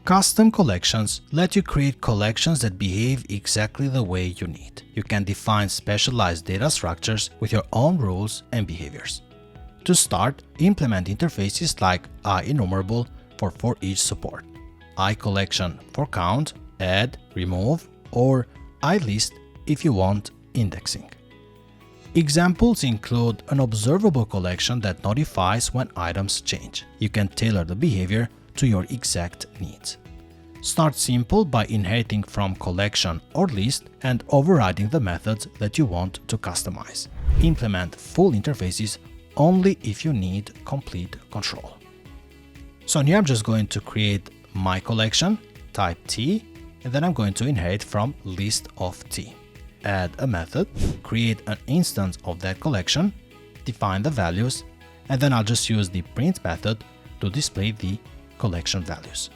Custom collections let you create collections that behave exactly the way you need. You can define specialized data structures with your own rules and behaviors. To start, implement interfaces like IEnumerable for each support, iCollection for count, add, remove, or iList if you want indexing. Examples include an observable collection that notifies when items change. You can tailor the behavior to your exact needs. Start simple by inheriting from collection or list and overriding the methods that you want to customize. Implement full interfaces only if you need complete control. So here I'm just going to create my collection, type T, and then I'm going to inherit from list of T. Add a method, create an instance of that collection, define the values, and then I'll just use the print method to display the collection values.